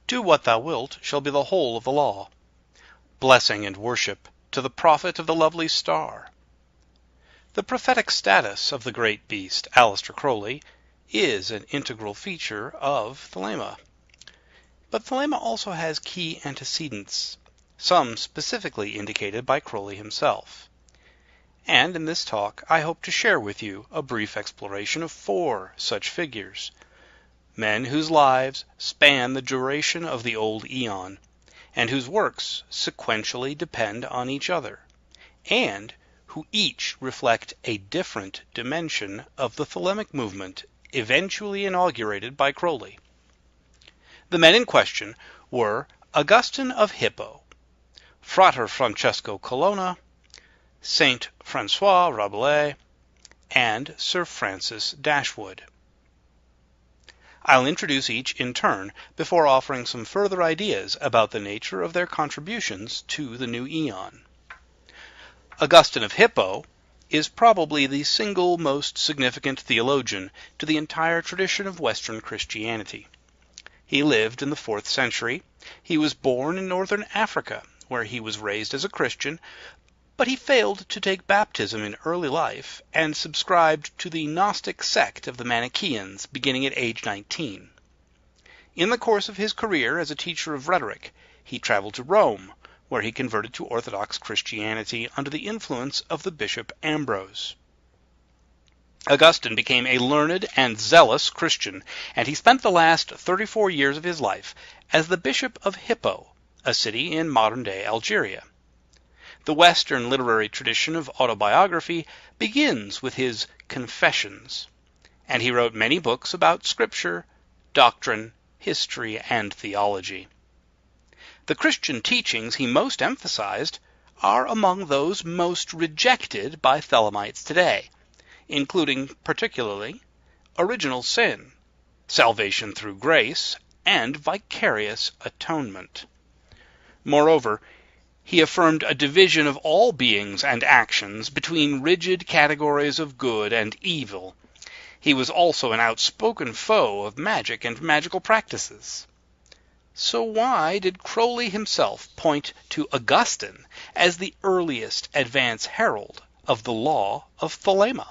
Do what thou wilt shall be the whole of the law. Blessing and worship to the prophet of the lovely star. The prophetic status of the great beast, Aleister Crowley, is an integral feature of Thelema. But Thelema also has key antecedents, some specifically indicated by Crowley himself. And in this talk, I hope to share with you a brief exploration of 4 such figures, men whose lives span the duration of the old Aeon, and whose works sequentially depend on each other, and who each reflect a different dimension of the Thelemic movement eventually inaugurated by Crowley. The men in question were Augustine of Hippo, Frater Francesco Colonna, Saint Francois Rabelais, and Sir Francis Dashwood. I'll introduce each in turn before offering some further ideas about the nature of their contributions to the new Aeon. Augustine of Hippo is probably the single most significant theologian to the entire tradition of Western Christianity. He lived in the 4th century. He was born in northern Africa, where he was raised as a Christian, but he failed to take baptism in early life and subscribed to the Gnostic sect of the Manichaeans beginning at age 19. In the course of his career as a teacher of rhetoric, he traveled to Rome, where he converted to Orthodox Christianity under the influence of the Bishop Ambrose. Augustine became a learned and zealous Christian, and he spent the last 34 years of his life as the Bishop of Hippo, a city in modern-day Algeria. The Western literary tradition of autobiography begins with his Confessions, and he wrote many books about scripture, doctrine, history, and theology. The Christian teachings he most emphasized are among those most rejected by Thelemites today, including particularly original sin, salvation through grace, and vicarious atonement. Moreover, he affirmed a division of all beings and actions between rigid categories of good and evil. He was also an outspoken foe of magic and magical practices. So why did Crowley himself point to Augustine as the earliest advance herald of the law of Thelema?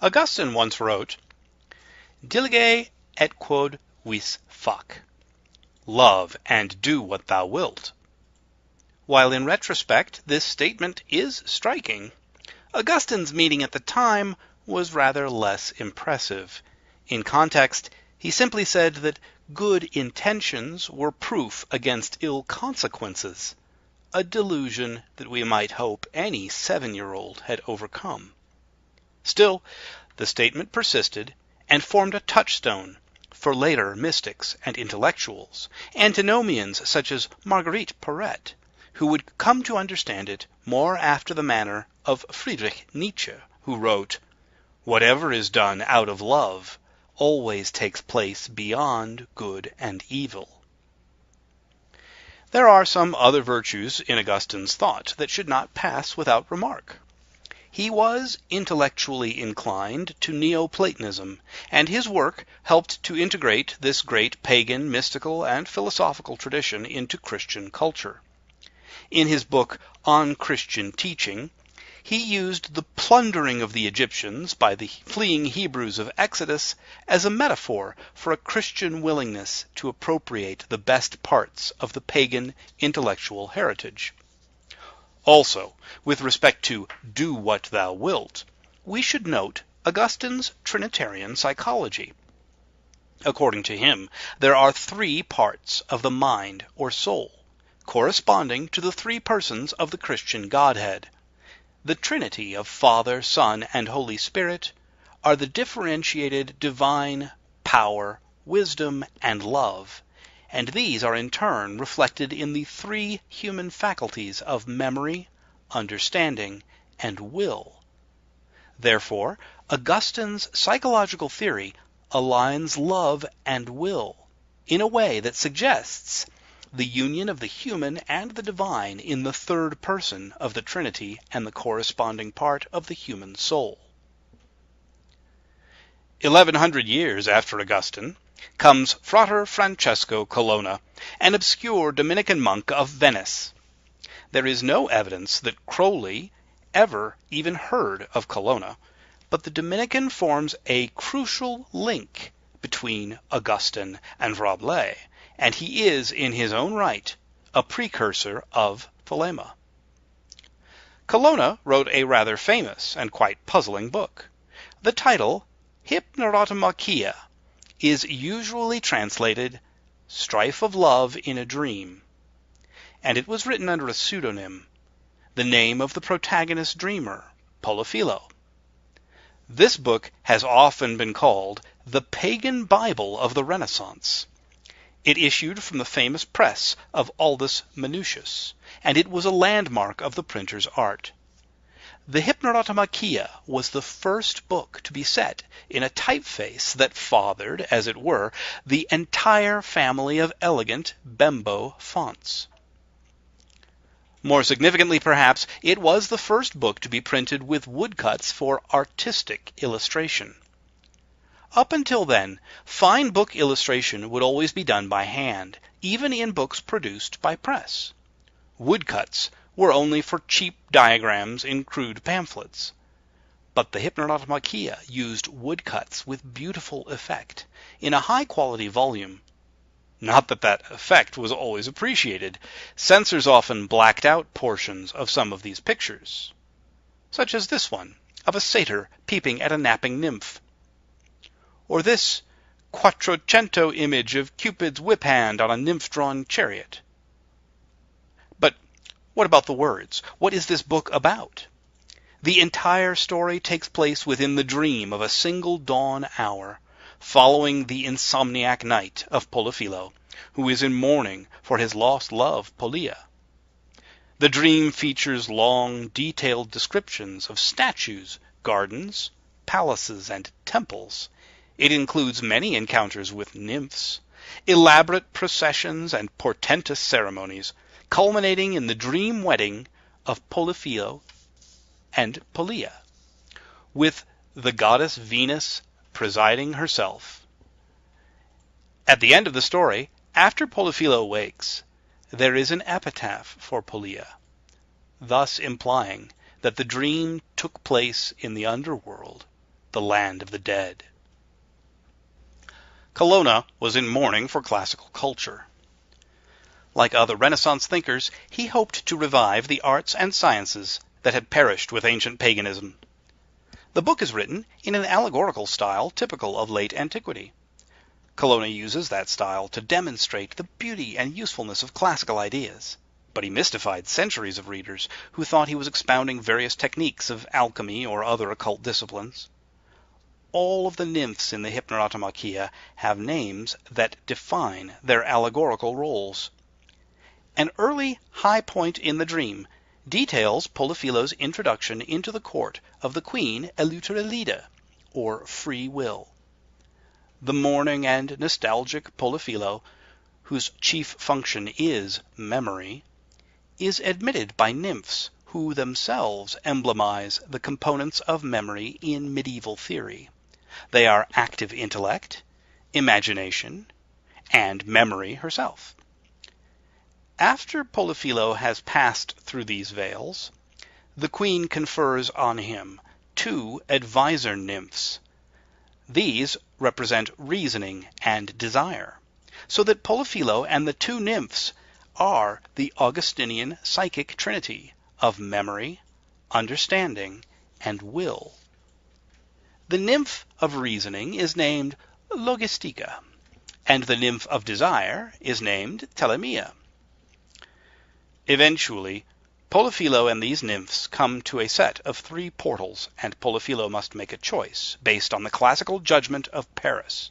Augustine once wrote, "Dilige et quod vis fac," love and do what thou wilt. While in retrospect this statement is striking, Augustine's meaning at the time was rather less impressive. In context, he simply said that good intentions were proof against ill consequences, a delusion that we might hope any 7-year-old had overcome. Still, the statement persisted and formed a touchstone for later mystics and intellectuals, antinomians such as Marguerite Porete, who would come to understand it more after the manner of Friedrich Nietzsche, who wrote, "Whatever is done out of love always takes place beyond good and evil." There are some other virtues in Augustine's thought that should not pass without remark. He was intellectually inclined to Neoplatonism, and his work helped to integrate this great pagan, mystical, and philosophical tradition into Christian culture. In his book On Christian Teaching, he used the plundering of the Egyptians by the fleeing Hebrews of Exodus as a metaphor for a Christian willingness to appropriate the best parts of the pagan intellectual heritage. Also, with respect to do what thou wilt, we should note Augustine's Trinitarian psychology. According to him, there are 3 parts of the mind or soul, corresponding to the 3 persons of the Christian Godhead. The Trinity of Father, Son, and Holy Spirit are the differentiated divine power, wisdom, and love, and these are in turn reflected in the 3 human faculties of memory, understanding, and will. Therefore, Augustine's psychological theory aligns love and will in a way that suggests the union of the human and the divine in the 3rd person of the Trinity and the corresponding part of the human soul. 1100 years after Augustine, comes Frater Francesco Colonna, an obscure Dominican monk of Venice. There is no evidence that Crowley ever even heard of Colonna, but the Dominican forms a crucial link between Augustine and Rabelais, and he is, in his own right, a precursor of Thelema. Colonna wrote a rather famous and quite puzzling book. The title, Hypnerotomachia, is usually translated Strife of Love in a Dream, and it was written under a pseudonym, the name of the protagonist dreamer, Polifilo. This book has often been called the pagan Bible of the Renaissance. It issued from the famous press of Aldus Manutius, and it was a landmark of the printer's art. The Hypnerotomachia was the first book to be set in a typeface that fathered, as it were, the entire family of elegant Bembo fonts. More significantly, perhaps, it was the first book to be printed with woodcuts for artistic illustration. Up until then, fine book illustration would always be done by hand, even in books produced by press. Woodcuts were only for cheap diagrams in crude pamphlets. But the Hypnerotomachia used woodcuts with beautiful effect in a high-quality volume. Not that that effect was always appreciated. Censors often blacked out portions of some of these pictures, such as this one of a satyr peeping at a napping nymph, or this Quattrocento image of Cupid's whip hand on a nymph-drawn chariot. But what about the words? What is this book about? The entire story takes place within the dream of a single dawn hour, following the insomniac night of Polifilo, who is in mourning for his lost love, Polia. The dream features long, detailed descriptions of statues, gardens, palaces, and temples. It includes many encounters with nymphs, elaborate processions, and portentous ceremonies, culminating in the dream wedding of Polifilo and Polia, with the goddess Venus presiding herself. At the end of the story, after Polifilo wakes, there is an epitaph for Polia, thus implying that the dream took place in the underworld, the land of the dead. Colonna was in mourning for classical culture. Like other Renaissance thinkers, he hoped to revive the arts and sciences that had perished with ancient paganism. The book is written in an allegorical style typical of late antiquity. Colonna uses that style to demonstrate the beauty and usefulness of classical ideas, but he mystified centuries of readers who thought he was expounding various techniques of alchemy or other occult disciplines. All of the nymphs in the Hypnerotomachia have names that define their allegorical roles. An early high point in the dream details Polifilo's introduction into the court of the queen Eleuterelida, or Free Will. The mourning and nostalgic Polifilo, whose chief function is memory, is admitted by nymphs who themselves emblemize the components of memory in medieval theory. They are active intellect, imagination, and memory herself. After Polifilo has passed through these veils, the queen confers on him 2 advisor nymphs. These represent reasoning and desire, so that Polifilo and the 2 nymphs are the Augustinian psychic trinity of memory, understanding, and will. The nymph of reasoning is named Logistica, and the nymph of desire is named Telemia. Eventually, Polifilo and these nymphs come to a set of 3 portals, and Polifilo must make a choice based on the classical judgment of Paris.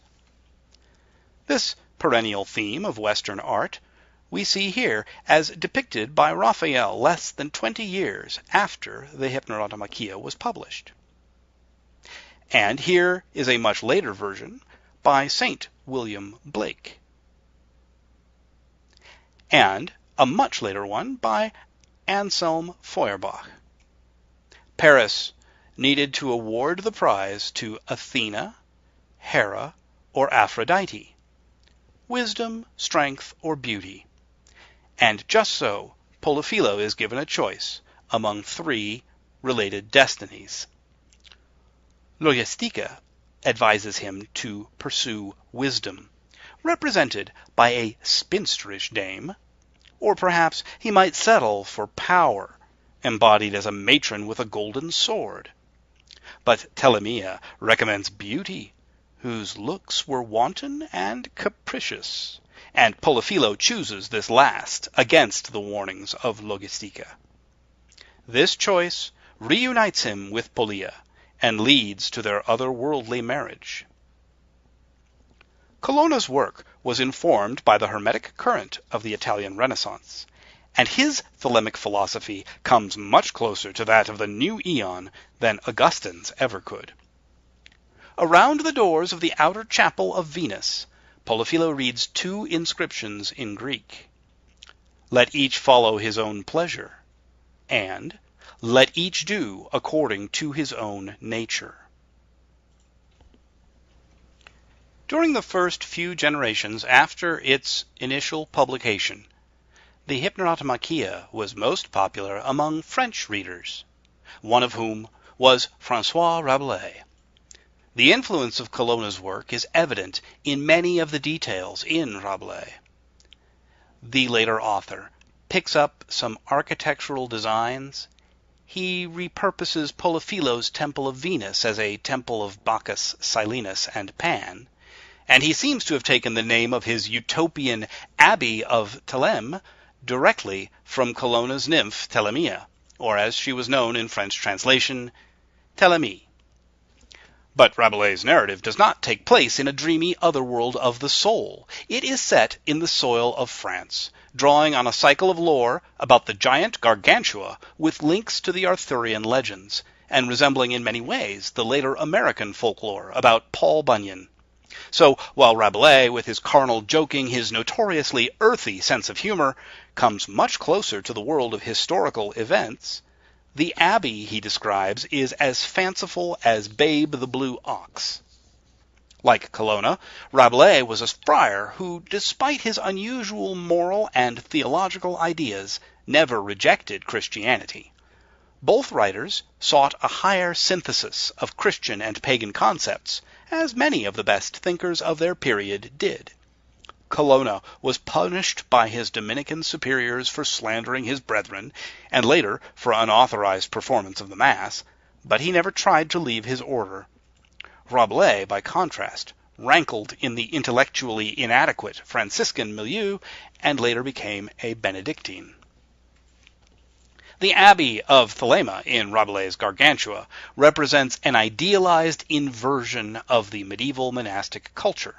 This perennial theme of Western art we see here as depicted by Raphael less than 20 years after the Hypnerotomachia was published. And here is a much later version by St. William Blake, and a much later one by Anselm Feuerbach. Paris needed to award the prize to Athena, Hera, or Aphrodite, wisdom, strength, or beauty. And just so, Polifilo is given a choice among three related destinies. Logistica advises him to pursue wisdom, represented by a spinsterish dame, or perhaps he might settle for power, embodied as a matron with a golden sword. But Thelema recommends beauty, whose looks were wanton and capricious, and Polifilo chooses this last against the warnings of Logistica. This choice reunites him with Polia and leads to their otherworldly marriage. Colonna's work was informed by the Hermetic current of the Italian Renaissance, and his Thelemic philosophy comes much closer to that of the new Aeon than Augustine's ever could. Around the doors of the outer chapel of Venus, Polifilo reads two inscriptions in Greek. Let each follow his own pleasure, and let each do according to his own nature. During the first few generations after its initial publication, the Hypnerotomachia was most popular among French readers, one of whom was Francois Rabelais. The influence of Colonna's work is evident in many of the details in Rabelais. The later author picks up some architectural designs. He repurposes Polifilo's Temple of Venus as a temple of Bacchus, Silenus, and Pan, and he seems to have taken the name of his utopian Abbey of Theleme directly from Colonna's nymph Thelema, or as she was known in French translation, Thélémie. But Rabelais' narrative does not take place in a dreamy otherworld of the soul. It is set in the soil of France, drawing on a cycle of lore about the giant Gargantua with links to the Arthurian legends, and resembling in many ways the later American folklore about Paul Bunyan. So, while Rabelais, with his carnal joking, his notoriously earthy sense of humor, comes much closer to the world of historical events, the abbey he describes is as fanciful as Babe the Blue Ox. Like Colonna, Rabelais was a friar who, despite his unusual moral and theological ideas, never rejected Christianity. Both writers sought a higher synthesis of Christian and pagan concepts, as many of the best thinkers of their period did. Colonna was punished by his Dominican superiors for slandering his brethren, and later for unauthorized performance of the Mass, but he never tried to leave his order. Rabelais, by contrast, rankled in the intellectually inadequate Franciscan milieu, and later became a Benedictine. The Abbey of Thelema in Rabelais' Gargantua represents an idealized inversion of the medieval monastic culture.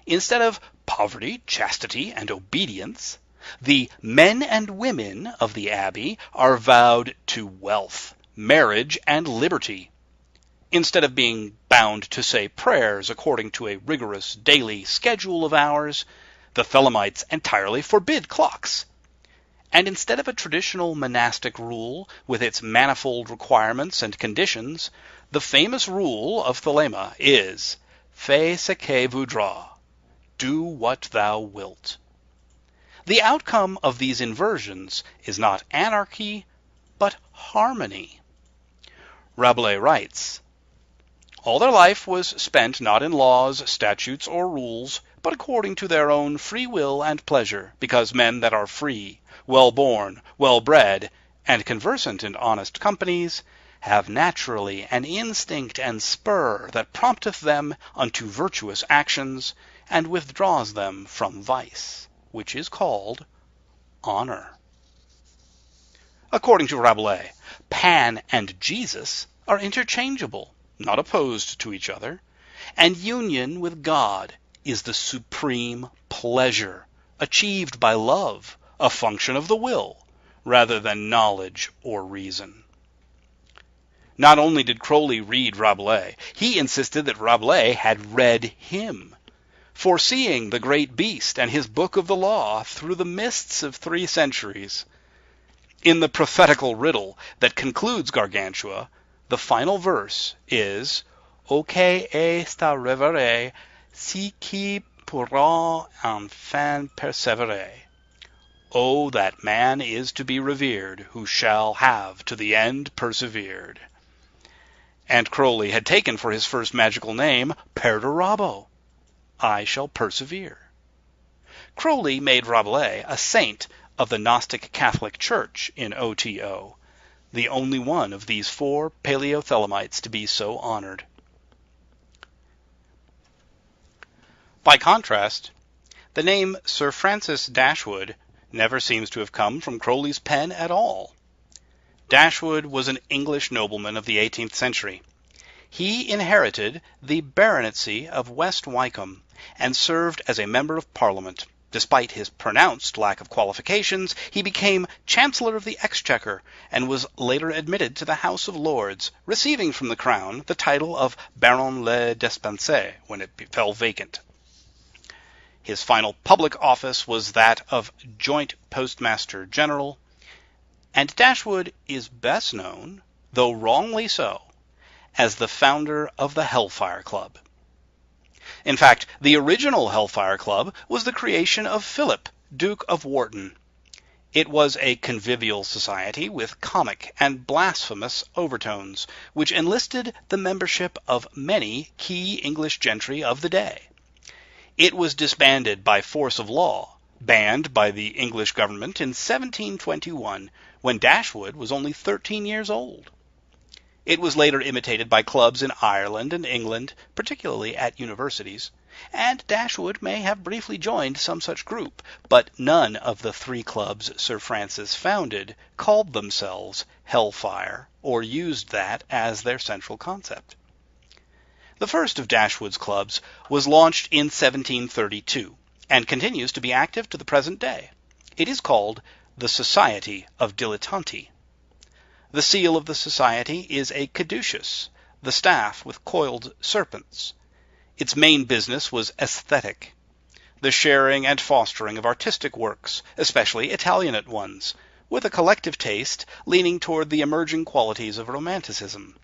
Instead of poverty, chastity, and obedience, the men and women of the abbey are vowed to wealth, marriage, and liberty. Instead of being bound to say prayers according to a rigorous daily schedule of hours, the Thelemites entirely forbid clocks. And instead of a traditional monastic rule with its manifold requirements and conditions, the famous rule of Thelema is, fais ce que voudras, do what thou wilt. The outcome of these inversions is not anarchy, but harmony. Rabelais writes, all their life was spent not in laws, statutes, or rules, but according to their own free will and pleasure, because men that are free, well-born, well-bred, and conversant in honest companies, have naturally an instinct and spur that prompteth them unto virtuous actions, and withdraws them from vice, which is called honor. According to Rabelais, Pan and Jesus are interchangeable, not opposed to each other, and union with God is the supreme pleasure achieved by love, a function of the will, rather than knowledge or reason. Not only did Crowley read Rabelais, he insisted that Rabelais had read him, foreseeing the great beast and his book of the law through the mists of 3 centuries. In the prophetical riddle that concludes Gargantua, the final verse is, auquel est à révérer, si qui pourra enfin persévérer. Oh, that man is to be revered who shall have to the end persevered. And Crowley had taken for his first magical name Perdurabo, I shall persevere. Crowley made Rabelais a saint of the Gnostic Catholic Church in OTO, the only one of these four Paleo-Thelemites to be so honored. By contrast, the name Sir Francis Dashwood never seems to have come from Crowley's pen at all. Dashwood was an English nobleman of the 18th century. He inherited the baronetcy of West Wycombe and served as a member of Parliament. Despite his pronounced lack of qualifications, he became Chancellor of the Exchequer and was later admitted to the House of Lords, receiving from the Crown the title of Baron le Despencer when it fell vacant. His final public office was that of Joint Postmaster General, and Dashwood is best known, though wrongly so, as the founder of the Hellfire Club. In fact, the original Hellfire Club was the creation of Philip, Duke of Wharton. It was a convivial society with comic and blasphemous overtones, which enlisted the membership of many key English gentry of the day. It was disbanded by force of law, banned by the English government in 1721, when Dashwood was only 13 years old. It was later imitated by clubs in Ireland and England, particularly at universities, and Dashwood may have briefly joined some such group, but none of the three clubs Sir Francis founded called themselves Hellfire or used that as their central concept. The first of Dashwood's clubs was launched in 1732 and continues to be active to the present day. It is called the Society of Dilettanti. The seal of the society is a caduceus, the staff with coiled serpents. Its main business was aesthetic, the sharing and fostering of artistic works, especially Italianate ones, with a collective taste leaning toward the emerging qualities of Romanticism.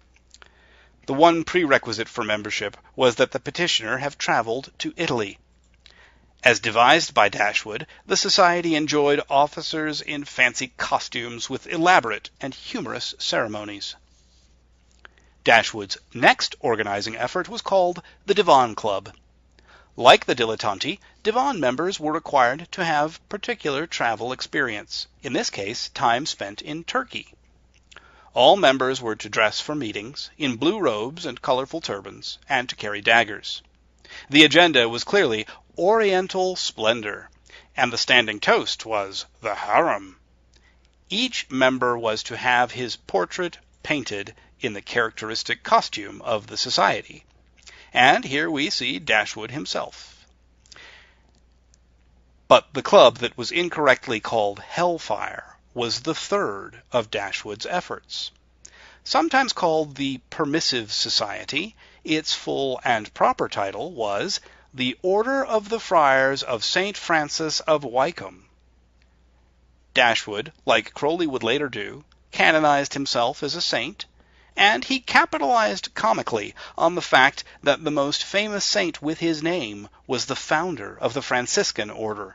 The one prerequisite for membership was that the petitioner have traveled to Italy. As devised by Dashwood, the society enjoyed officers in fancy costumes with elaborate and humorous ceremonies. Dashwood's next organizing effort was called the Divan Club. Like the Dilettanti, Divan members were required to have particular travel experience, in this case time spent in Turkey. All members were to dress for meetings in blue robes and colorful turbans, and to carry daggers. The agenda was clearly Oriental splendor, and the standing toast was the harem. Each member was to have his portrait painted in the characteristic costume of the society. And here we see Dashwood himself. But the club that was incorrectly called Hellfire was the third of Dashwood's efforts. Sometimes called the Permissive Society, its full and proper title was the Order of the Friars of St. Francis of Wycombe. Dashwood, like Crowley would later do, canonized himself as a saint, and he capitalized comically on the fact that the most famous saint with his name was the founder of the Franciscan order.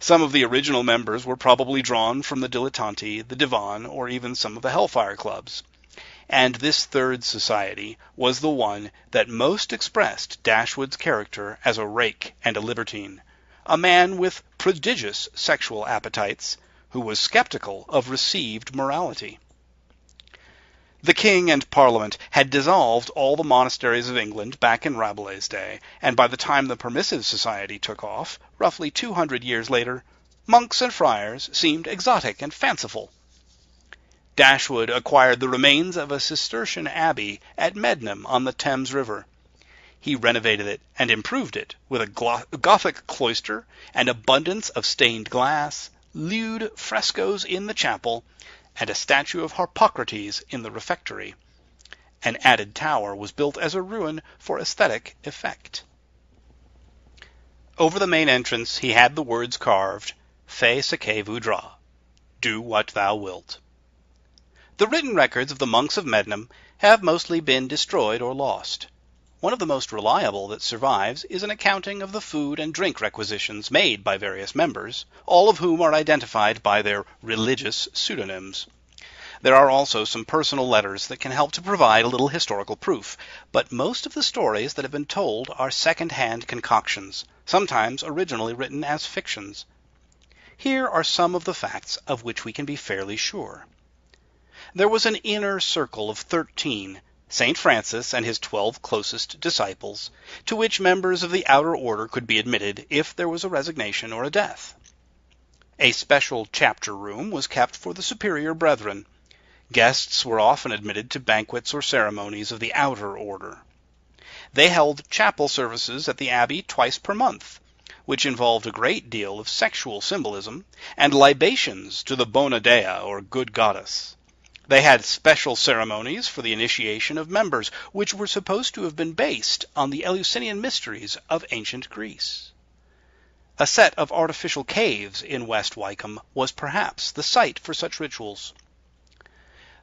Some of the original members were probably drawn from the Dilettanti, the Divan, or even some of the Hellfire clubs. And this third society was the one that most expressed Dashwood's character as a rake and a libertine, a man with prodigious sexual appetites who was skeptical of received morality. The king and parliament had dissolved all the monasteries of England back in Rabelais' day, and by the time the Permissive Society took off, roughly 200 years later, monks and friars seemed exotic and fanciful. Dashwood acquired the remains of a Cistercian abbey at Medmenham on the Thames River. He renovated it and improved it with a Gothic cloister, an abundance of stained glass, lewd frescoes in the chapel, and a statue of Harpocrates in the refectory. An added tower was built as a ruin for aesthetic effect. Over the main entrance he had the words carved, Fais ce que voudras, do what thou wilt. The written records of the monks of Medmenham have mostly been destroyed or lost. One of the most reliable that survives is an accounting of the food and drink requisitions made by various members, all of whom are identified by their religious pseudonyms. There are also some personal letters that can help to provide a little historical proof, but most of the stories that have been told are second-hand concoctions, sometimes originally written as fictions. Here are some of the facts of which we can be fairly sure. There was an inner circle of 13, St. Francis and his 12 closest disciples, to which members of the outer order could be admitted if there was a resignation or a death. A special chapter room was kept for the superior brethren. Guests were often admitted to banquets or ceremonies of the outer order. They held chapel services at the abbey twice per month, which involved a great deal of sexual symbolism, and libations to the Bona Dea, or good goddess. They had special ceremonies for the initiation of members, which were supposed to have been based on the Eleusinian mysteries of ancient Greece. A set of artificial caves in West Wycombe was perhaps the site for such rituals.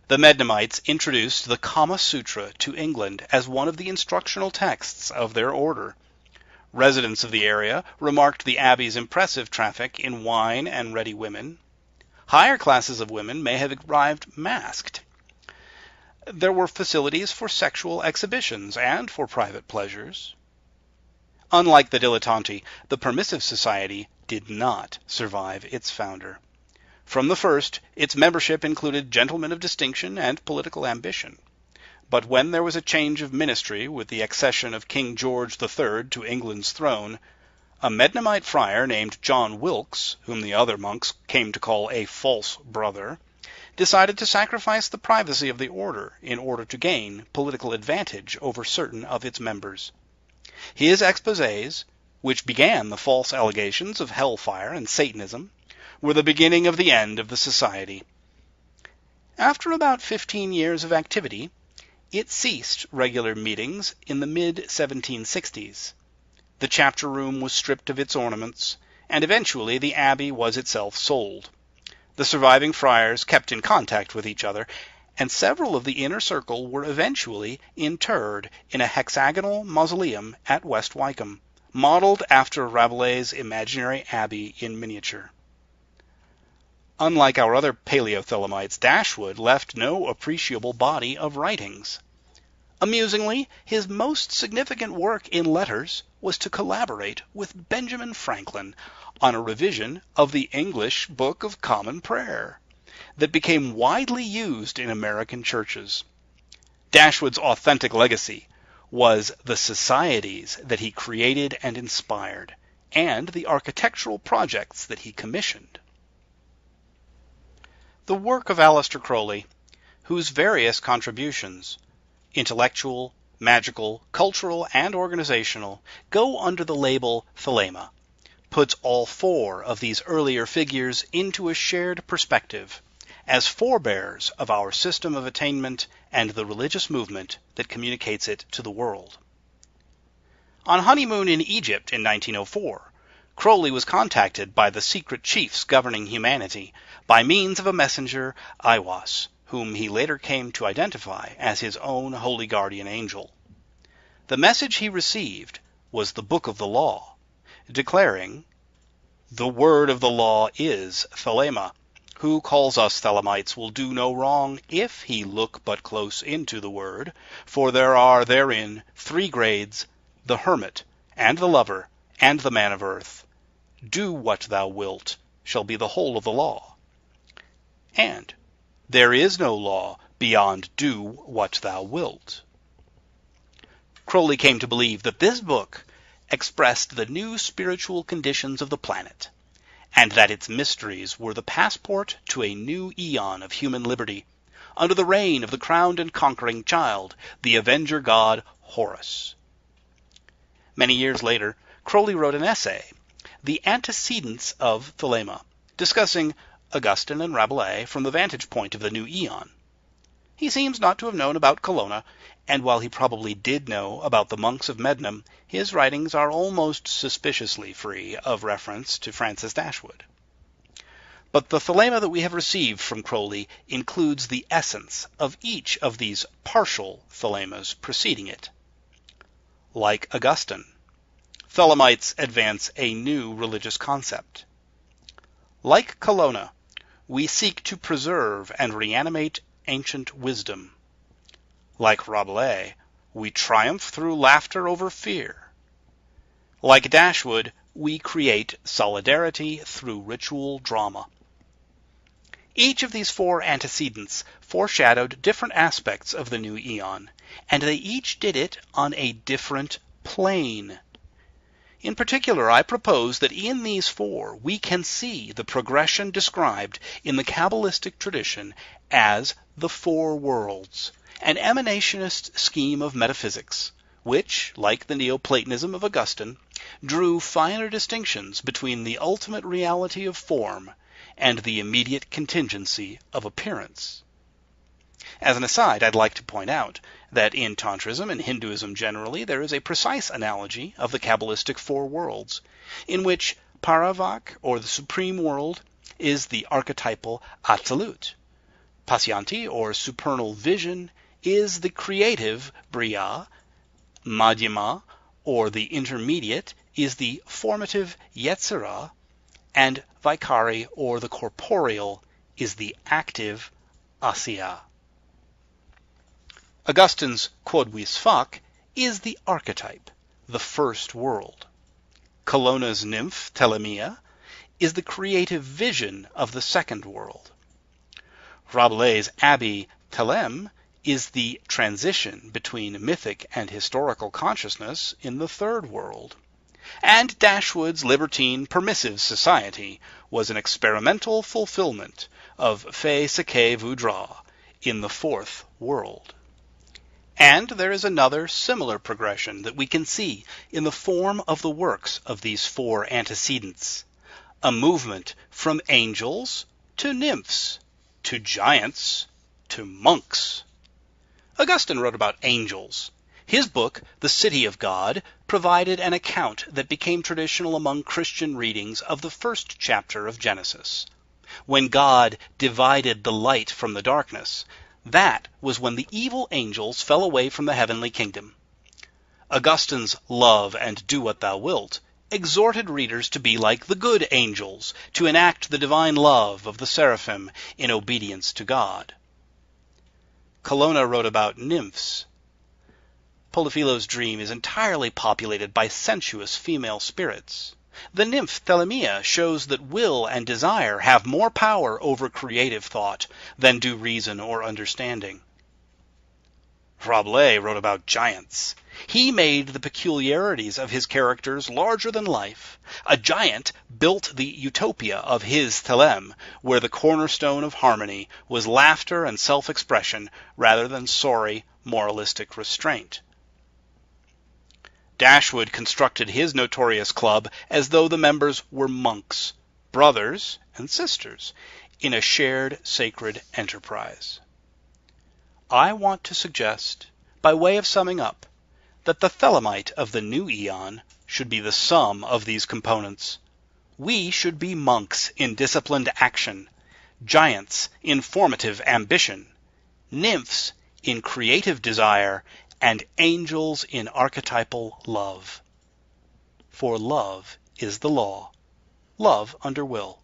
The Mednamites introduced the Kama Sutra to England as one of the instructional texts of their order. Residents of the area remarked the abbey's impressive traffic in wine and ready women. Higher classes of women may have arrived masked. There were facilities for sexual exhibitions and for private pleasures. Unlike the dilettanti, the permissive society did not survive its founder. From the first, its membership included gentlemen of distinction and political ambition. But when there was a change of ministry with the accession of King George III to England's throne, a Mednamite friar named John Wilkes, whom the other monks came to call a false brother, decided to sacrifice the privacy of the order in order to gain political advantage over certain of its members. His exposés, which began the false allegations of hellfire and Satanism, were the beginning of the end of the society. After about 15 years of activity, it ceased regular meetings in the mid-1760s. The chapter room was stripped of its ornaments, and eventually the abbey was itself sold. The surviving friars kept in contact with each other, and several of the inner circle were eventually interred in a hexagonal mausoleum at West Wycombe, modeled after Rabelais' imaginary abbey in miniature. Unlike our other Paleo-Thelemites, Dashwood left no appreciable body of writings. Amusingly, his most significant work in letters was to collaborate with Benjamin Franklin on a revision of the English Book of Common Prayer that became widely used in American churches. Dashwood's authentic legacy was the societies that he created and inspired, and the architectural projects that he commissioned. The work of Aleister Crowley, whose various contributions, intellectual, magical, cultural, and organizational, go under the label Thelema, puts all four of these earlier figures into a shared perspective as forebears of our system of attainment and the religious movement that communicates it to the world. On honeymoon in Egypt in 1904, Crowley was contacted by the secret chiefs governing humanity by means of a messenger, Aeons, whom he later came to identify as his own holy guardian angel. The message he received was the Book of the Law, declaring, "The word of the law is Thelema. Who calls us Thelemites will do no wrong if he look but close into the word, for there are therein 3 grades, the hermit, and the lover, and the man of earth. Do what thou wilt shall be the whole of the law. And there is no law beyond do what thou wilt." Crowley came to believe that this book expressed the new spiritual conditions of the planet, and that its mysteries were the passport to a new aeon of human liberty, under the reign of the crowned and conquering child, the avenger god Horus. Many years later, Crowley wrote an essay, The Antecedents of Thelema, discussing Augustine and Rabelais from the vantage point of the new aeon. He seems not to have known about Colonna, and while he probably did know about the monks of Mednam, his writings are almost suspiciously free of reference to Francis Dashwood. But the Thelema that we have received from Crowley includes the essence of each of these partial Thelemas preceding it. like Augustine. Thelemites advance a new religious concept. Like Colonna, we seek to preserve and reanimate ancient wisdom. Like Rabelais, we triumph through laughter over fear. Like Dashwood, we create solidarity through ritual drama. Each of these four antecedents foreshadowed different aspects of the new Aeon, and they each did it on a different plane. In particular, I propose that in these four we can see the progression described in the Kabbalistic tradition as the four worlds, an emanationist scheme of metaphysics, which, like the Neoplatonism of Augustine, drew finer distinctions between the ultimate reality of form and the immediate contingency of appearance. As an aside, I'd like to point out that in Tantrism and Hinduism generally, there is a precise analogy of the Kabbalistic four worlds, in which Paravak, or the supreme world, is the archetypal Atzilut. Pasyanti, or supernal vision, is the creative Briya. Madhyama, or the intermediate, is the formative Yetzirah, and Vaikari, or the corporeal, is the active Asiya. Augustine's Quod vis fac is the archetype, the first world. Colonna's nymph, Thelema, is the creative vision of the second world. Rabelais' abbey, Theleme, is the transition between mythic and historical consciousness in the third world. And Dashwood's libertine, permissive society was an experimental fulfillment of fait ce que voudra in the fourth world. And there is another similar progression that we can see in the form of the works of these four antecedents, a movement from angels to nymphs, to giants, to monks. Augustine wrote about angels. His book, The City of God, provided an account that became traditional among Christian readings of the first chapter of Genesis. When God divided the light from the darkness, that was when the evil angels fell away from the heavenly kingdom. Augustine's Love and Do What Thou Wilt exhorted readers to be like the good angels, to enact the divine love of the seraphim in obedience to God. Colonna wrote about nymphs. Poliphilo's dream is entirely populated by sensuous female spirits. The nymph Thelema shows that will and desire have more power over creative thought than do reason or understanding. Rabelais wrote about giants. He made the peculiarities of his characters larger than life. A giant built the utopia of his Theleme, where the cornerstone of harmony was laughter and self-expression rather than sorry, moralistic restraint. Dashwood constructed his notorious club as though the members were monks, brothers and sisters, in a shared sacred enterprise. I want to suggest, by way of summing up, that the Thelemite of the new Aeon should be the sum of these components. We should be monks in disciplined action, giants in formative ambition, nymphs in creative desire, and angels in archetypal love. For love is the law, love under will.